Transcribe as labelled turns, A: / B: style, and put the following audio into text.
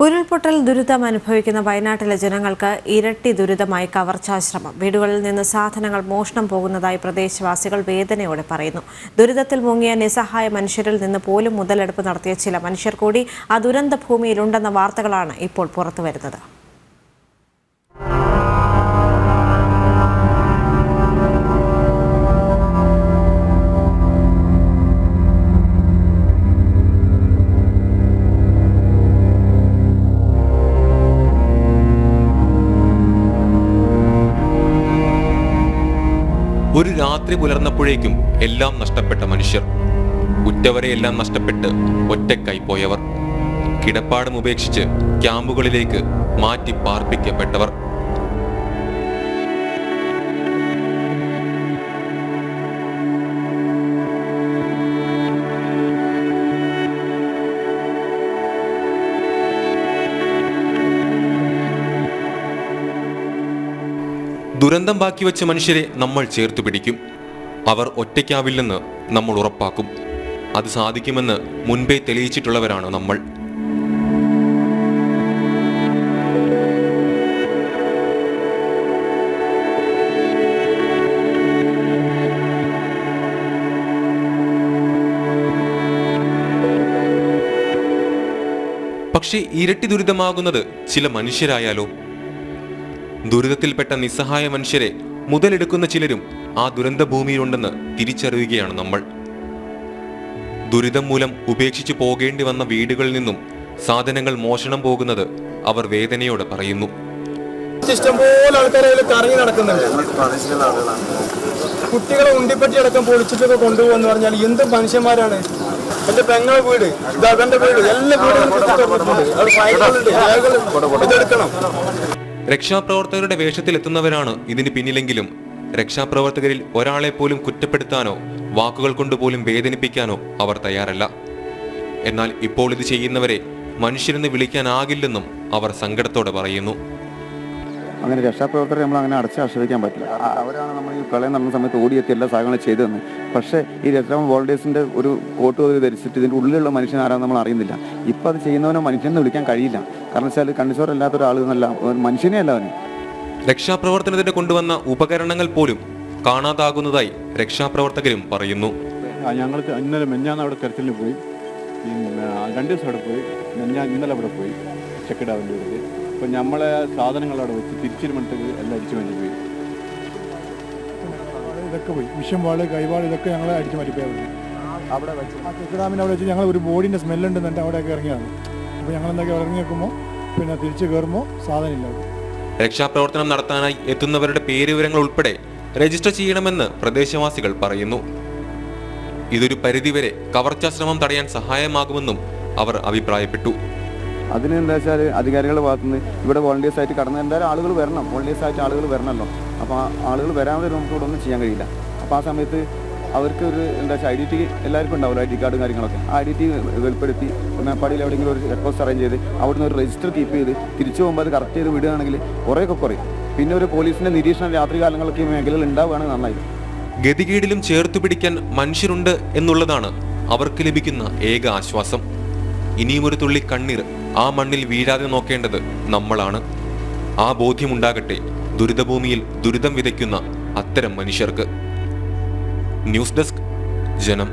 A: ഉരുൾപൊട്ടൽ ദുരിതം അനുഭവിക്കുന്ന വയനാട്ടിലെ ജനങ്ങൾക്ക് ഇരട്ടി ദുരിതമായി കവർച്ചാശ്രമം. വീടുകളിൽ നിന്ന് സാധനങ്ങൾ മോഷണം പോകുന്നതായി പ്രദേശവാസികൾ വേദനയോടെ പറയുന്നു. ദുരിതത്തിൽ മുങ്ങിയ നിസ്സഹായ മനുഷ്യരിൽ നിന്ന് പോലും മുതലെടുപ്പ് നടത്തിയ ചില മനുഷ്യർ കൂടി ആ ദുരന്ത ഭൂമിയിലുണ്ടെന്ന വാർത്തകളാണ് ഇപ്പോൾ പുറത്തുവരുന്നത്.
B: ഒരു രാത്രി പുലർന്നപ്പോഴേക്കും എല്ലാം നഷ്ടപ്പെട്ട മനുഷ്യർ, ഉറ്റവരെയെല്ലാം നഷ്ടപ്പെട്ട് ഒറ്റക്കായി പോയവർ, കിടപ്പാടം ഉപേക്ഷിച്ച് ക്യാമ്പുകളിലേക്ക് മാറ്റി പാർപ്പിക്കപ്പെട്ടവർ. ദുരന്തം ബാക്കി വെച്ച മനുഷ്യരെ നമ്മൾ ചേർത്തു പിടിക്കും. അവർ ഒറ്റയ്ക്കാവില്ലെന്ന് നമ്മൾ ഉറപ്പാക്കും. അത് സാധിക്കുമെന്ന് മുൻപേ തെളിയിച്ചിട്ടുള്ളവരാണ് നമ്മൾ. പക്ഷേ ഇരട്ടി ദുരിതമാകുന്നത് ചില മനുഷ്യരായാലോ? ദുരിതത്തിൽപ്പെട്ട നിസ്സഹായ മനുഷ്യരെ മുതലെടുക്കുന്ന ചിലരും ആ ദുരന്ത ഭൂമിയിലുണ്ടെന്ന് തിരിച്ചറിയുകയാണ് നമ്മൾ. ദുരിതം മൂലം ഉപേക്ഷിച്ചു പോകേണ്ടി വന്ന വീടുകളിൽ നിന്നും സാധനങ്ങൾ മോഷണം പോകുന്നത് അവർ വേദനയോടെ പറയുന്നു.
C: ഇഷ്ടംപോലെ ആൾക്കാരെ കറങ്ങി നടക്കുന്നുണ്ട്. കുട്ടികളെ ഉണ്ടിപ്പറ്റി അടക്കം പൊളിച്ചിട്ടൊക്കെ കൊണ്ടുപോകുന്ന പറഞ്ഞാൽ എന്ത് മനുഷ്യന്മാരാണ്. എന്റെ പെങ്ങളെ വീട്, ഇതാകന്റെ വീട്, എല്ലാ വീടും ഇതെടുക്കണം.
B: രക്ഷാപ്രവർത്തകരുടെ വേഷത്തിലെത്തുന്നവരാണ് ഇതിന് പിന്നിലെങ്കിലും രക്ഷാപ്രവർത്തകരിൽ ഒരാളെ പോലും കുറ്റപ്പെടുത്താനോ വാക്കുകൾ കൊണ്ടുപോലും വേദനിപ്പിക്കാനോ അവർ തയ്യാറല്ല. എന്നാൽ ഇപ്പോൾ ഇത് ചെയ്യുന്നവരെ മനുഷ്യരെന്ന് വിളിക്കാനാകില്ലെന്നും അവർ സങ്കടത്തോടെ പറയുന്നു.
D: അങ്ങനെ രക്ഷാപ്രവർത്തകരെ നമ്മൾ അങ്ങനെ അടച്ച് ആശ്രയിക്കാൻ പറ്റില്ല. അവരാണ് നമ്മൾ ഈ പ്രളയം നടന്ന സമയത്ത് ഓടിയെത്തി എല്ലാ സാധനങ്ങളും ചെയ്തു തന്നെ. പക്ഷേ ഈ രക്ഷാ വോളണ്ടിയേഴ്സിൻ്റെ ഒരു കോട്ട് ധരിച്ചിട്ട് ഇതിൻ്റെ ഉള്ളിലുള്ള മനുഷ്യൻ ആരാന്ന് നമ്മൾ അറിയുന്നില്ല. ഇപ്പം അത് ചെയ്യുന്നവനെ മനുഷ്യനെന്ന് വിളിക്കാൻ കഴിയില്ല. കാരണം വെച്ചാൽ കണ്ണിച്ചോരല്ലാത്ത ഒരാൾ എന്നല്ല, മനുഷ്യനെ അല്ല അവന്.
B: രക്ഷാപ്രവർത്തനത്തിന് കൊണ്ടുവന്ന ഉപകരണങ്ങൾ പോലും കാണാതാകുന്നതായി രക്ഷാപ്രവർത്തകരും പറയുന്നു.
E: ഞങ്ങൾക്ക് ഇന്നലെ മെഞ്ഞാന്ന് അവിടെ തെരച്ചിലിന് പോയി, പിന്നെ 2 ദിവസം അവിടെ പോയി, ഇന്നലെ അവിടെ പോയി ചെക്കിടാവിൻ്റെ വീട്ടിൽ. അപ്പോൾ നമ്മളെ സാധനങ്ങൾ അവിടെ വെച്ച് തിരിച്ചിട്ട് എല്ലാം അടിച്ചു മാറ്റി പോയി.
F: ഇതൊക്കെ പോയി, വിഷം വാള്, കൈവാള്, ഇതൊക്കെ ഞങ്ങൾ അടിച്ചു മാറ്റിപ്പോയി. അവിടെ വെച്ച് ആ ചെക്കിടാമിന് അവിടെ വെച്ച് ഞങ്ങൾ ഒരു ബോഡിൻ്റെ സ്മെല്ലുണ്ടെന്നുണ്ട് അവിടെയൊക്കെ ഇറങ്ങിയാണ്. അപ്പോൾ ഞങ്ങൾ എന്തൊക്കെ ഇറങ്ങി വെക്കുമ്പോൾ പിന്നെ തിരിച്ച് കയറുമ്പോൾ സാധനമില്ല.
B: രക്ഷാപ്രവർത്തനം നടത്താനായി എത്തുന്നവരുടെ പേരുവിവരങ്ങൾ ഉൾപ്പെടെ രജിസ്റ്റർ ചെയ്യണമെന്ന് പ്രദേശവാസികൾ പറയുന്നു. ഇതൊരു പരിധിവരെ കവർച്ചാശ്രമം തടയാൻ സഹായമാകുമെന്നും അവർ അഭിപ്രായപ്പെട്ടു.
D: അതിനെന്താ വെച്ചാൽ അധികാരികളുടെ ഭാഗത്തുനിന്ന് ഇവിടെ വോളണ്ടിയേഴ്സ് ആയിട്ട് കടന്ന് എന്തായാലും ആളുകൾ വരണം, വോളണ്ടിയേഴ്സ് ആയിട്ട് ആളുകൾ വരണമല്ലോ. അപ്പോൾ ആ ആളുകൾ വരാതെ നമുക്ക് ഇവിടെ ഒന്നും ചെയ്യാൻ കഴിയില്ല. അപ്പോൾ ആ സമയത്ത് അവർക്ക് ഒരു എന്താ വെച്ചാൽ ID എല്ലാവർക്കും ഉണ്ടാവില്ല, ID കാർഡും കാര്യങ്ങളൊക്കെ. ആ ID വെളിപ്പെടുത്തി മേപ്പാടിയിൽ എവിടെയെങ്കിലും ഒരു ചെക്ക് പോസ്റ്റ് അറേഞ്ച് ചെയ്ത് അവിടുന്ന് ഒരു രജിസ്റ്റർ കീപ്പ് ചെയ്ത് തിരിച്ചു പോകുമ്പോൾ അത് കറക്റ്റ് ചെയ്ത് വിടുകയാണെങ്കിൽ കുറേയൊക്കെ കുറയും. പിന്നെ ഒരു പോലീസിൻ്റെ നിരീക്ഷണം രാത്രി കാലങ്ങളൊക്കെ ഈ മേഖലയിൽ ഉണ്ടാവുകയാണെങ്കിൽ നന്നായി.
B: ഗതികേടിലും ചേർത്തു പിടിക്കാൻ മനുഷ്യരുണ്ട് എന്നുള്ളതാണ് അവർക്ക് ലഭിക്കുന്ന ഏക ആശ്വാസം. ഇനിയും ഒരു തുള്ളി കണ്ണീർ ആ മണ്ണിൽ വീഴാതെ നോക്കേണ്ടത് നമ്മളാണ്. ആ ബോധ്യമുണ്ടാകട്ടെ ദുരിതഭൂമിയിൽ ദുരിതം വിതയ്ക്കുന്ന അത്തരം മനുഷ്യർക്ക്. ന്യൂസ് ഡെസ്ക്, ജനം.